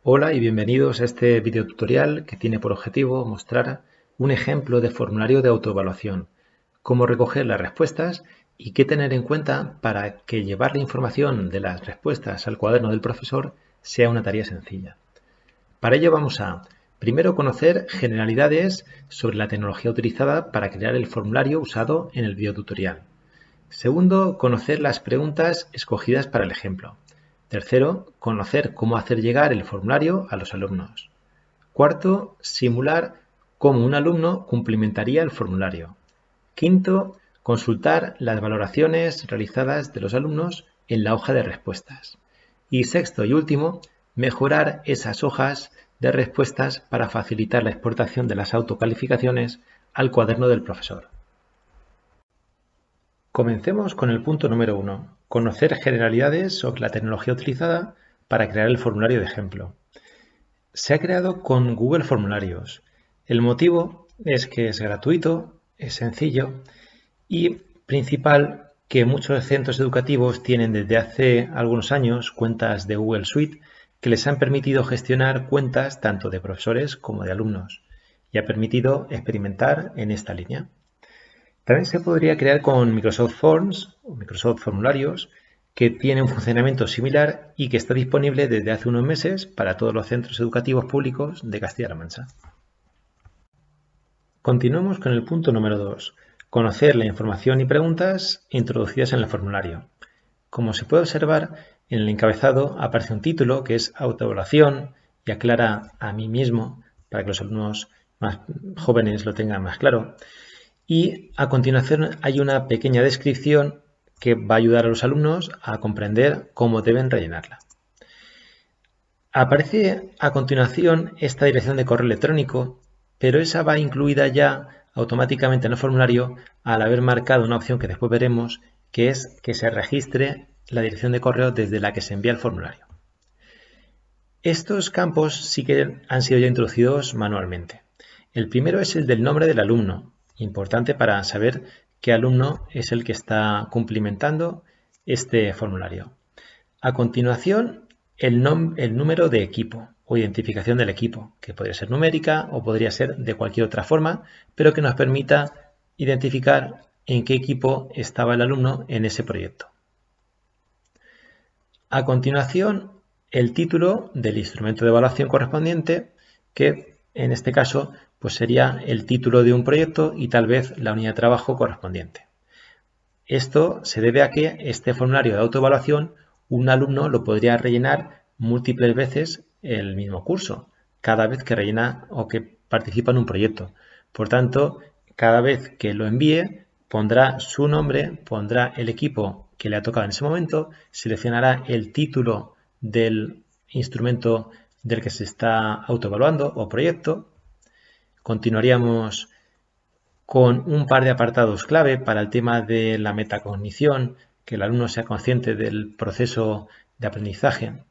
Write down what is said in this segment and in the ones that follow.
Hola y bienvenidos a este video tutorial que tiene por objetivo mostrar un ejemplo de formulario de autoevaluación, cómo recoger las respuestas y qué tener en cuenta para que llevar la información de las respuestas al cuaderno del profesor sea una tarea sencilla. Para ello vamos a, primero, conocer generalidades sobre la tecnología utilizada para crear el formulario usado en el video tutorial. Segundo, conocer las preguntas escogidas para el ejemplo. Tercero, conocer cómo hacer llegar el formulario a los alumnos. Cuarto, simular cómo un alumno cumplimentaría el formulario. Quinto, consultar las valoraciones realizadas de los alumnos en la hoja de respuestas. Y sexto y último, mejorar esas hojas de respuestas para facilitar la exportación de las autocalificaciones al cuaderno del profesor. Comencemos con el punto número 1, conocer generalidades sobre la tecnología utilizada para crear el formulario de ejemplo. Se ha creado con Google Formularios. El motivo es que es gratuito, es sencillo y principal que muchos centros educativos tienen desde hace algunos años cuentas de Google Suite que les han permitido gestionar cuentas tanto de profesores como de alumnos y ha permitido experimentar en esta línea. También se podría crear con Microsoft Forms o Microsoft Formularios, que tiene un funcionamiento similar y que está disponible desde hace unos meses para todos los centros educativos públicos de Castilla-La Mancha. Continuamos con el punto número 2, conocer la información y preguntas introducidas en el formulario. Como se puede observar, en el encabezado aparece un título que es autoevaluación y aclara a mí mismo para que los alumnos más jóvenes lo tengan más claro. Y a continuación hay una pequeña descripción que va a ayudar a los alumnos a comprender cómo deben rellenarla. Aparece a continuación esta dirección de correo electrónico, pero esa va incluida ya automáticamente en el formulario al haber marcado una opción que después veremos, que es que se registre la dirección de correo desde la que se envía el formulario. Estos campos sí que han sido ya introducidos manualmente. El primero es el del nombre del alumno, importante para saber qué alumno es el que está cumplimentando este formulario. A continuación, el número de equipo o identificación del equipo, que podría ser numérica o podría ser de cualquier otra forma, pero que nos permita identificar en qué equipo estaba el alumno en ese proyecto. A continuación, el título del instrumento de evaluación correspondiente, que en este caso pues sería el título de un proyecto y tal vez la unidad de trabajo correspondiente. Esto se debe a que este formulario de autoevaluación un alumno lo podría rellenar múltiples veces el mismo curso, cada vez que rellena o que participa en un proyecto. Por tanto, cada vez que lo envíe, pondrá su nombre, pondrá el equipo que le ha tocado en ese momento, seleccionará el título del instrumento del que se está autoevaluando o proyecto. Continuaríamos con un par de apartados clave para el tema de la metacognición, que el alumno sea consciente del proceso de aprendizaje,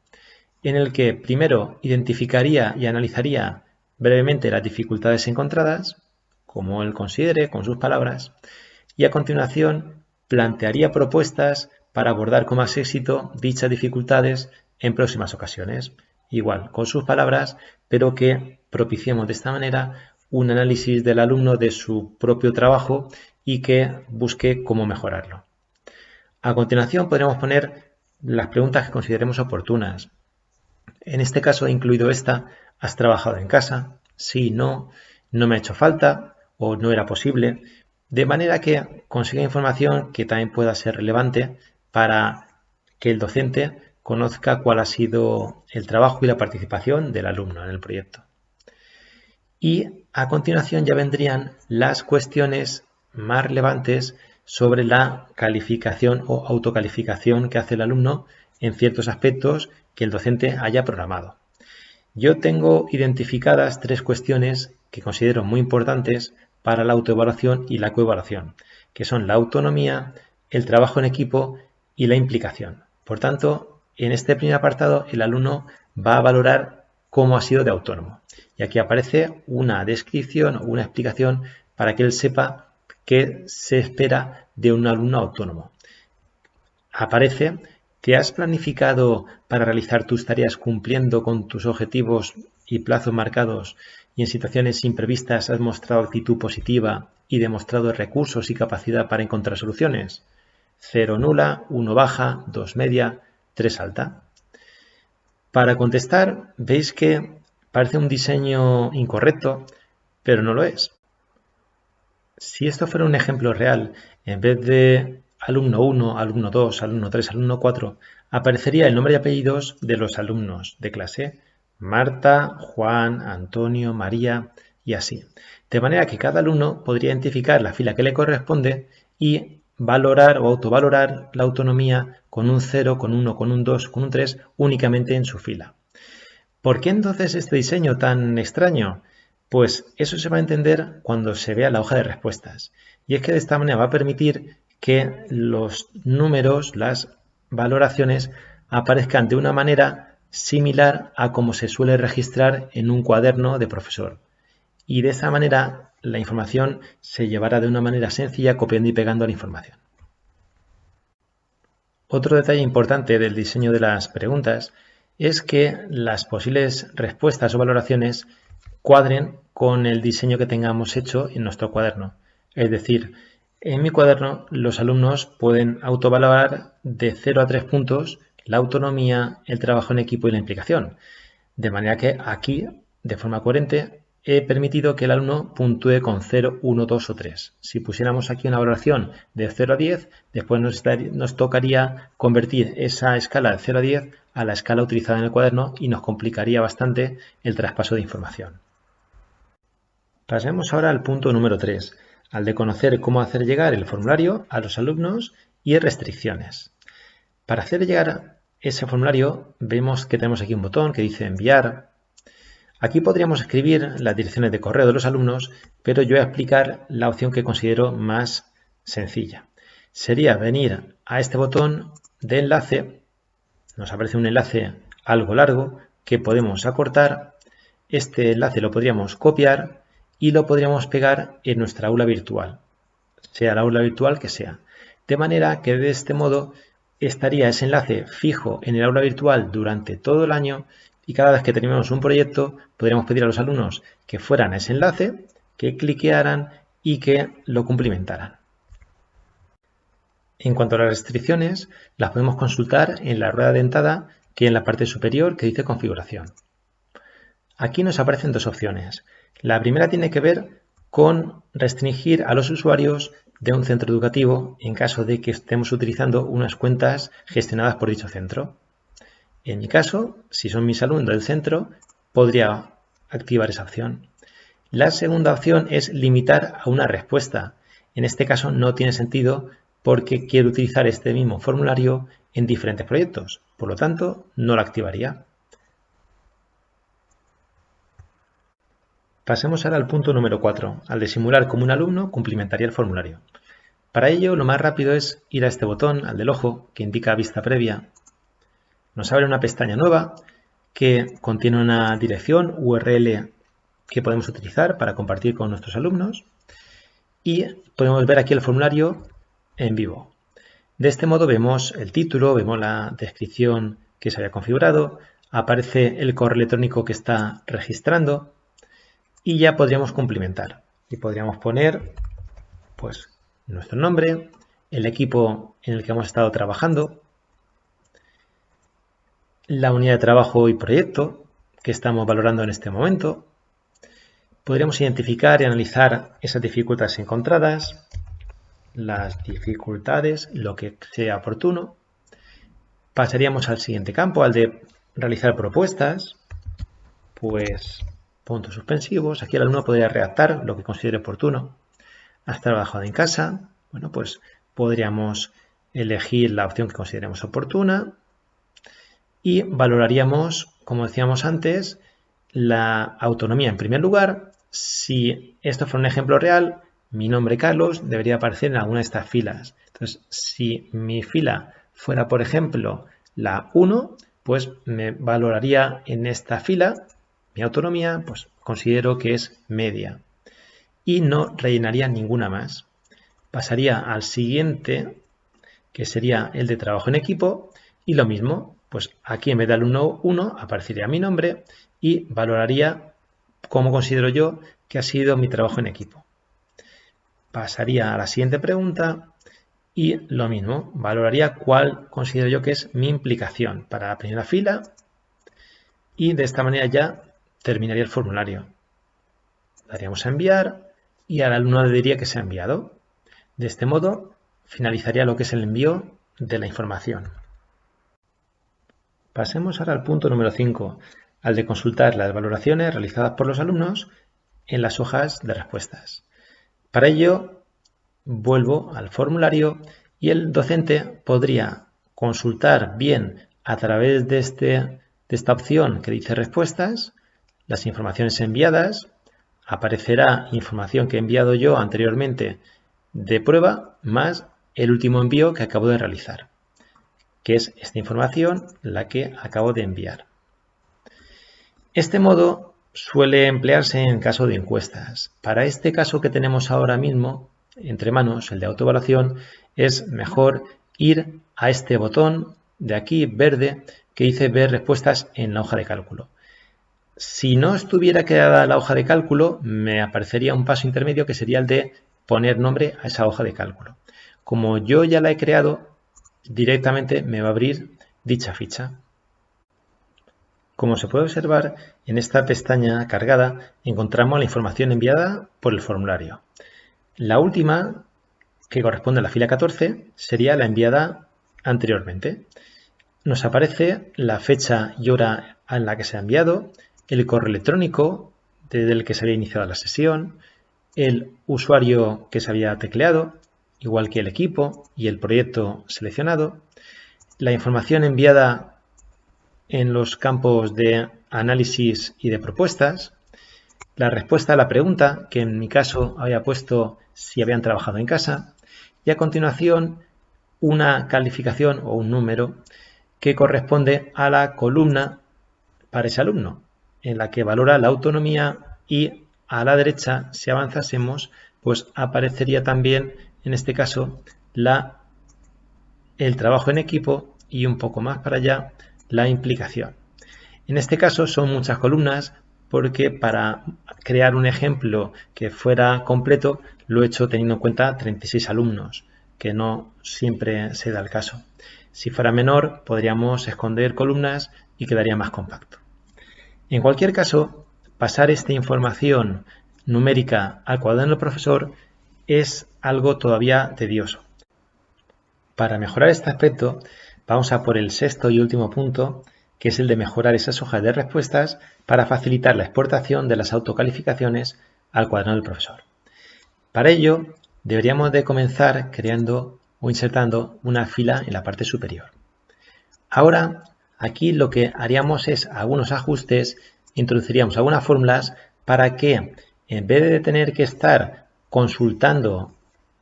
en el que primero identificaría y analizaría brevemente las dificultades encontradas, como él considere, con sus palabras, y a continuación plantearía propuestas para abordar con más éxito dichas dificultades en próximas ocasiones, igual con sus palabras, pero que propiciemos de esta manera un análisis del alumno de su propio trabajo y que busque cómo mejorarlo. A continuación podremos poner las preguntas que consideremos oportunas. En este caso he incluido esta: ¿has trabajado en casa? Sí, no me ha hecho falta o no era posible, de manera que consiga información que también pueda ser relevante para que el docente conozca cuál ha sido el trabajo y la participación del alumno en el proyecto. Y a continuación ya vendrían las cuestiones más relevantes sobre la calificación o autocalificación que hace el alumno en ciertos aspectos que el docente haya programado. Yo tengo identificadas 3 cuestiones que considero muy importantes para la autoevaluación y la coevaluación, que son la autonomía, el trabajo en equipo y la implicación. Por tanto, en este primer apartado el alumno va a valorar cómo ha sido de autónomo. Y aquí aparece una descripción o una explicación para que él sepa qué se espera de un alumno autónomo. Aparece ¿Te has planificado para realizar tus tareas cumpliendo con tus objetivos y plazos marcados y en situaciones imprevistas has mostrado actitud positiva y demostrado recursos y capacidad para encontrar soluciones? 0 nula, 1 baja, 2 media, 3 alta. Para contestar, veis que parece un diseño incorrecto, pero no lo es. Si esto fuera un ejemplo real, en vez de alumno 1, alumno 2, alumno 3, alumno 4, aparecería el nombre y apellidos de los alumnos de clase: Marta, Juan, Antonio, María y así. De manera que cada alumno podría identificar la fila que le corresponde y valorar o autovalorar la autonomía con un 0, con 1, con un 2, con un 3 únicamente en su fila. ¿Por qué entonces este diseño tan extraño? Pues eso se va a entender cuando se vea la hoja de respuestas. Y es que de esta manera va a permitir que los números, las valoraciones, aparezcan de una manera similar a como se suele registrar en un cuaderno de profesor. Y de esa manera la información se llevará de una manera sencilla copiando y pegando la información. Otro detalle importante del diseño de las preguntas es que las posibles respuestas o valoraciones cuadren con el diseño que tengamos hecho en nuestro cuaderno. Es decir, en mi cuaderno los alumnos pueden autovalorar de 0 a 3 puntos la autonomía, el trabajo en equipo y la implicación. De manera que aquí, de forma coherente, he permitido que el alumno puntúe con 0, 1, 2 o 3. Si pusiéramos aquí una valoración de 0 a 10, después nos tocaría convertir esa escala de 0 a 10 a la escala utilizada en el cuaderno y nos complicaría bastante el traspaso de información. Pasemos ahora al punto número 3, al de conocer cómo hacer llegar el formulario a los alumnos y restricciones. Para hacer llegar ese formulario, vemos que tenemos aquí un botón que dice enviar. Aquí podríamos escribir las direcciones de correo de los alumnos, pero yo voy a explicar la opción que considero más sencilla. Sería venir a este botón de enlace, nos aparece un enlace algo largo que podemos acortar. Este enlace lo podríamos copiar y lo podríamos pegar en nuestra aula virtual, sea la aula virtual que sea. De manera que de este modo estaría ese enlace fijo en el aula virtual durante todo el año y cada vez que terminemos un proyecto podríamos pedir a los alumnos que fueran a ese enlace, que cliquearan y que lo cumplimentaran. En cuanto a las restricciones, las podemos consultar en la rueda dentada que hay en la parte superior que dice configuración. Aquí nos aparecen dos opciones. La primera tiene que ver con restringir a los usuarios de un centro educativo en caso de que estemos utilizando unas cuentas gestionadas por dicho centro. En mi caso, si son mis alumnos del centro, podría activar esa opción. La segunda opción es limitar a una respuesta. En este caso no tiene sentido porque quiero utilizar este mismo formulario en diferentes proyectos. Por lo tanto, no la activaría. Pasemos ahora al punto número 4, al de simular cómo un alumno cumplimentaría el formulario. Para ello, lo más rápido es ir a este botón, al del ojo, que indica vista previa. Nos abre una pestaña nueva que contiene una dirección URL que podemos utilizar para compartir con nuestros alumnos y podemos ver aquí el formulario en vivo. De este modo vemos el título, vemos la descripción que se había configurado, aparece el correo electrónico que está registrando y ya podríamos cumplimentar. Y podríamos poner pues nuestro nombre, el equipo en el que hemos estado trabajando, la unidad de trabajo y proyecto que estamos valorando en este momento. Podríamos identificar y analizar esas dificultades encontradas, las dificultades, lo que sea oportuno. Pasaríamos al siguiente campo, al de realizar propuestas, pues puntos suspensivos. Aquí el alumno podría redactar lo que considere oportuno. ¿Has trabajado en casa? Bueno, pues podríamos elegir la opción que consideremos oportuna y valoraríamos, como decíamos antes, la autonomía en primer lugar. Si esto fuera un ejemplo real, mi nombre Carlos debería aparecer en alguna de estas filas. Entonces, si mi fila fuera, por ejemplo, la 1, pues me valoraría en esta fila mi autonomía, pues considero que es media y no rellenaría ninguna más. Pasaría al siguiente, que sería el de trabajo en equipo, Y lo mismo, pues aquí en vez de alumno 1 aparecería mi nombre y valoraría cómo considero yo que ha sido mi trabajo en equipo. Pasaría a la siguiente pregunta y lo mismo, valoraría cuál considero yo que es mi implicación para la primera fila y de esta manera ya terminaría el formulario. Daríamos a enviar y al alumno le diría que se ha enviado. De este modo finalizaría lo que es el envío de la información. Pasemos ahora al punto número 5, al de consultar las valoraciones realizadas por los alumnos en las hojas de respuestas. Para ello, vuelvo al formulario y el docente podría consultar bien a través de esta opción que dice respuestas, las informaciones enviadas, aparecerá información que he enviado yo anteriormente de prueba más el último envío que acabo de realizar, que es esta información la que acabo de enviar. Este modo suele emplearse en caso de encuestas. Para este caso que tenemos ahora mismo entre manos, el de autoevaluación, es mejor ir a este botón de aquí verde que dice ver respuestas en la hoja de cálculo. Si no estuviera creada la hoja de cálculo, me aparecería un paso intermedio que sería el de poner nombre a esa hoja de cálculo. Como yo ya la he creado, directamente me va a abrir dicha ficha. Como se puede observar, en esta pestaña cargada encontramos la información enviada por el formulario. La última, que corresponde a la fila 14, sería la enviada anteriormente. Nos aparece la fecha y hora en la que se ha enviado, el correo electrónico desde el que se había iniciado la sesión, el usuario que se había tecleado, igual que el equipo y el proyecto seleccionado, la información enviada en los campos de análisis y de propuestas, la respuesta a la pregunta, que en mi caso había puesto si habían trabajado en casa, y a continuación una calificación o un número que corresponde a la columna para ese alumno, en la que valora la autonomía, y a la derecha, si avanzásemos, pues aparecería también, en este caso, el trabajo en equipo y un poco más para allá, la implicación. En este caso son muchas columnas porque para crear un ejemplo que fuera completo lo he hecho teniendo en cuenta 36 alumnos, que no siempre se da el caso. Si fuera menor podríamos esconder columnas y quedaría más compacto. En cualquier caso, pasar esta información numérica al cuaderno del profesor es algo todavía tedioso. Para mejorar este aspecto, vamos a por el sexto y último punto, que es el de mejorar esas hojas de respuestas para facilitar la exportación de las autocalificaciones al cuaderno del profesor. Para ello, deberíamos de comenzar creando o insertando una fila en la parte superior. Ahora, aquí lo que haríamos es algunos ajustes, introduciríamos algunas fórmulas para que, en vez de tener que estar consultando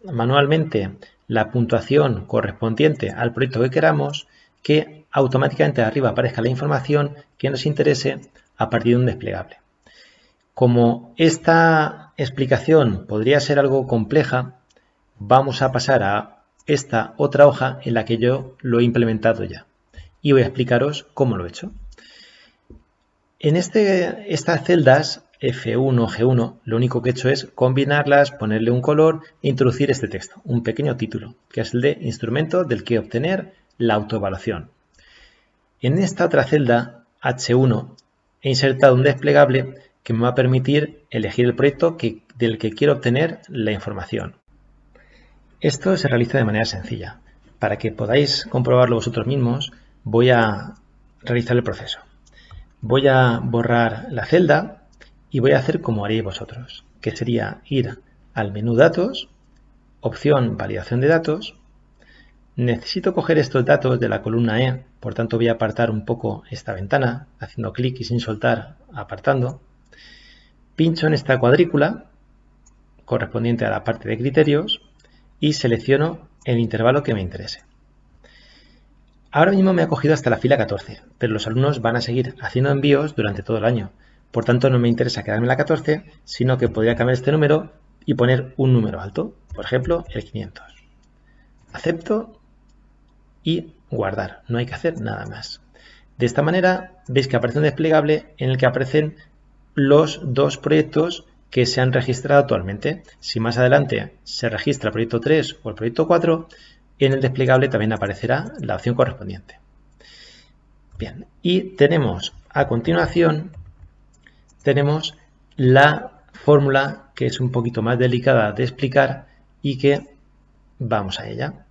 manualmente la puntuación correspondiente al proyecto que queramos, que automáticamente arriba aparezca la información que nos interese a partir de un desplegable. Como esta explicación podría ser algo compleja, vamos a pasar a esta otra hoja en la que yo lo he implementado ya y voy a explicaros cómo lo he hecho. En estas celdas F1, G1, lo único que he hecho es combinarlas, ponerle un color e introducir este texto, un pequeño título, que es el de instrumento del que obtener la autoevaluación. En esta otra celda, H1, he insertado un desplegable que me va a permitir elegir el proyecto del que quiero obtener la información. Esto se realiza de manera sencilla. Para que podáis comprobarlo vosotros mismos, voy a realizar el proceso. Voy a borrar la celda y voy a hacer como haréis vosotros, que sería ir al menú Datos, opción Validación de datos. Necesito coger estos datos de la columna E, por tanto voy a apartar un poco esta ventana, haciendo clic y sin soltar, apartando. Pincho en esta cuadrícula correspondiente a la parte de criterios y selecciono el intervalo que me interese. Ahora mismo me ha cogido hasta la fila 14, pero los alumnos van a seguir haciendo envíos durante todo el año. Por tanto, no me interesa quedarme en la 14, sino que podría cambiar este número y poner un número alto, por ejemplo, el 500. Acepto y guardar, no hay que hacer nada más. De esta manera veis que aparece un desplegable en el que aparecen los dos proyectos que se han registrado actualmente. Si más adelante se registra el proyecto 3 o el proyecto 4, en el desplegable también aparecerá la opción correspondiente. Bien, y tenemos a continuación la fórmula que es un poquito más delicada de explicar y que vamos a ella.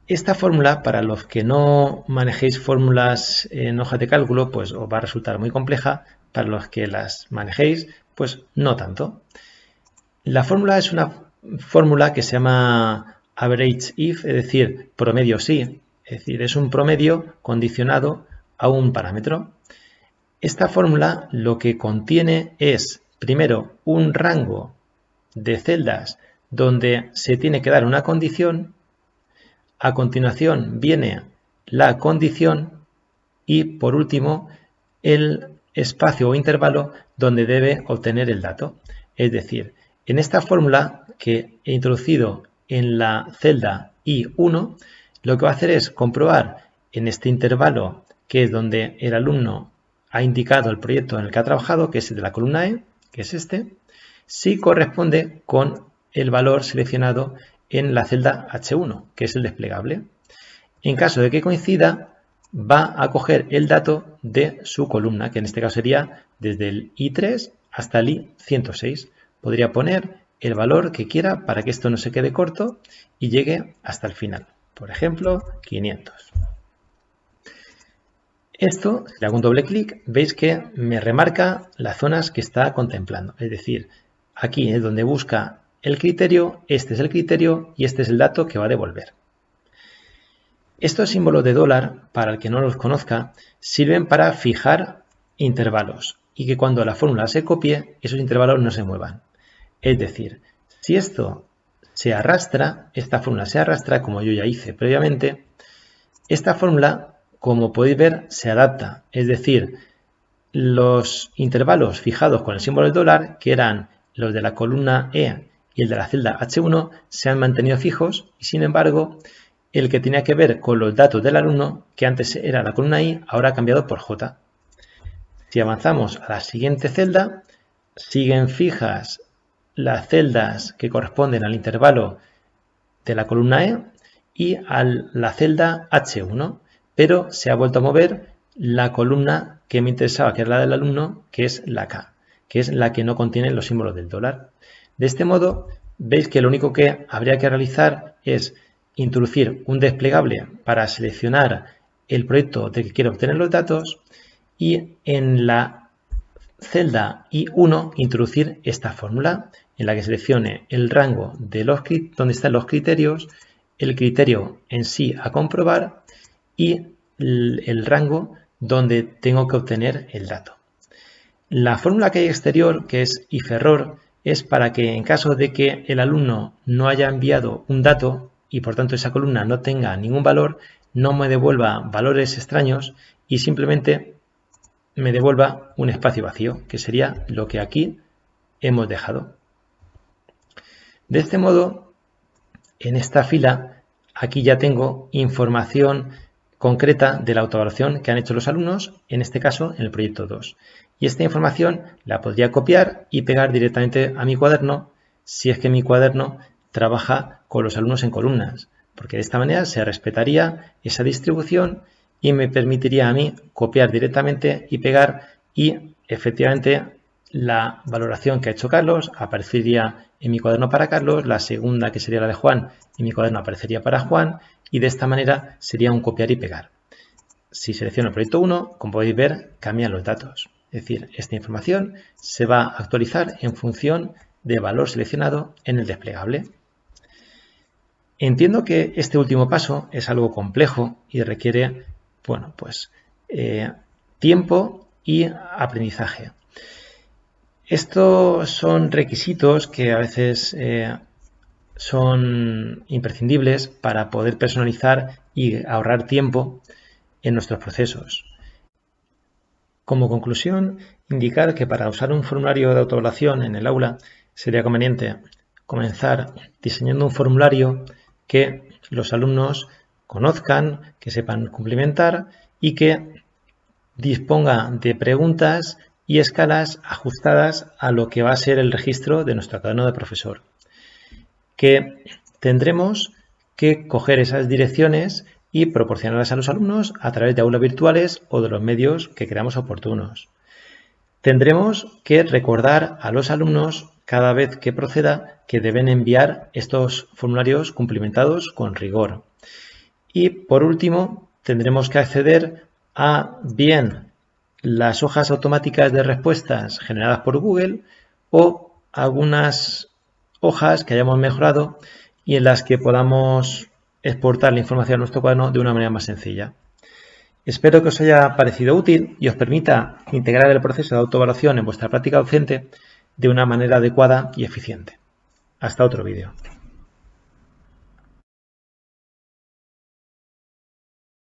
Esta fórmula, para los que no manejéis fórmulas en hojas de cálculo, pues os va a resultar muy compleja. Para los que las manejéis, pues no tanto. La fórmula es una fórmula que se llama average if, es decir, promedio sí. Es decir, es un promedio condicionado a un parámetro. Esta fórmula lo que contiene es, primero, un rango de celdas donde se tiene que dar una condición. A continuación viene la condición y, por último, el espacio o intervalo donde debe obtener el dato. Es decir, en esta fórmula que he introducido en la celda I1, lo que va a hacer es comprobar en este intervalo, que es donde el alumno ha indicado el proyecto en el que ha trabajado, que es el de la columna E, que es este, si corresponde con el valor seleccionado en la celda H1, que es el desplegable. En caso de que coincida, va a coger el dato de su columna, que en este caso sería desde el I3 hasta el I106. Podría poner el valor que quiera para que esto no se quede corto y llegue hasta el final. Por ejemplo, 500. Esto, si le hago un doble clic, veis que me remarca las zonas que está contemplando. Es decir, aquí es donde busca el criterio, este es el criterio y este es el dato que va a devolver. Estos símbolos de dólar, para el que no los conozca, sirven para fijar intervalos y que cuando la fórmula se copie, esos intervalos no se muevan. Es decir, si esto se arrastra, esta fórmula se arrastra, como yo ya hice previamente, esta fórmula, como podéis ver, se adapta. Es decir, los intervalos fijados con el símbolo del dólar, que eran los de la columna E y el de la celda H1, se han mantenido fijos y, sin embargo, el que tenía que ver con los datos del alumno, que antes era la columna I, ahora ha cambiado por J. Si avanzamos a la siguiente celda, siguen fijas las celdas que corresponden al intervalo de la columna E y a la celda H1, pero se ha vuelto a mover la columna que me interesaba, que era la del alumno, que es la K, que es la que no contiene los símbolos del dólar. De este modo, veis que lo único que habría que realizar es introducir un desplegable para seleccionar el proyecto del que quiero obtener los datos y en la celda I1 introducir esta fórmula en la que seleccione el rango de donde están los criterios, el criterio en sí a comprobar y el rango donde tengo que obtener el dato. La fórmula que hay exterior, que es if error, es para que en caso de que el alumno no haya enviado un dato y por tanto esa columna no tenga ningún valor, no me devuelva valores extraños y simplemente me devuelva un espacio vacío, que sería lo que aquí hemos dejado. De este modo, en esta fila, aquí ya tengo información concreta de la autoevaluación que han hecho los alumnos, en este caso en el proyecto 2. Y esta información la podría copiar y pegar directamente a mi cuaderno si es que mi cuaderno trabaja con los alumnos en columnas, porque de esta manera se respetaría esa distribución y me permitiría a mí copiar directamente y pegar y efectivamente la valoración que ha hecho Carlos aparecería en mi cuaderno para Carlos, la segunda, que sería la de Juan, en mi cuaderno aparecería para Juan y de esta manera sería un copiar y pegar. Si selecciono el proyecto 1, como podéis ver, cambian los datos. Es decir, esta información se va a actualizar en función del valor seleccionado en el desplegable. Entiendo que este último paso es algo complejo y requiere, bueno, pues tiempo y aprendizaje. Estos son requisitos que a veces son imprescindibles para poder personalizar y ahorrar tiempo en nuestros procesos. Como conclusión, indicar que para usar un formulario de autoevaluación en el aula sería conveniente comenzar diseñando un formulario que los alumnos conozcan, que sepan cumplimentar y que disponga de preguntas y escalas ajustadas a lo que va a ser el registro de nuestro cuaderno de profesor. Que tendremos que coger esas direcciones y proporcionarlas a los alumnos a través de aulas virtuales o de los medios que creamos oportunos. Tendremos que recordar a los alumnos cada vez que proceda que deben enviar estos formularios cumplimentados con rigor. Y por último, tendremos que acceder a bien las hojas automáticas de respuestas generadas por Google o algunas hojas que hayamos mejorado y en las que podamos exportar la información a nuestro cuaderno de una manera más sencilla. Espero que os haya parecido útil y os permita integrar el proceso de autoevaluación en vuestra práctica docente de una manera adecuada y eficiente. Hasta otro vídeo.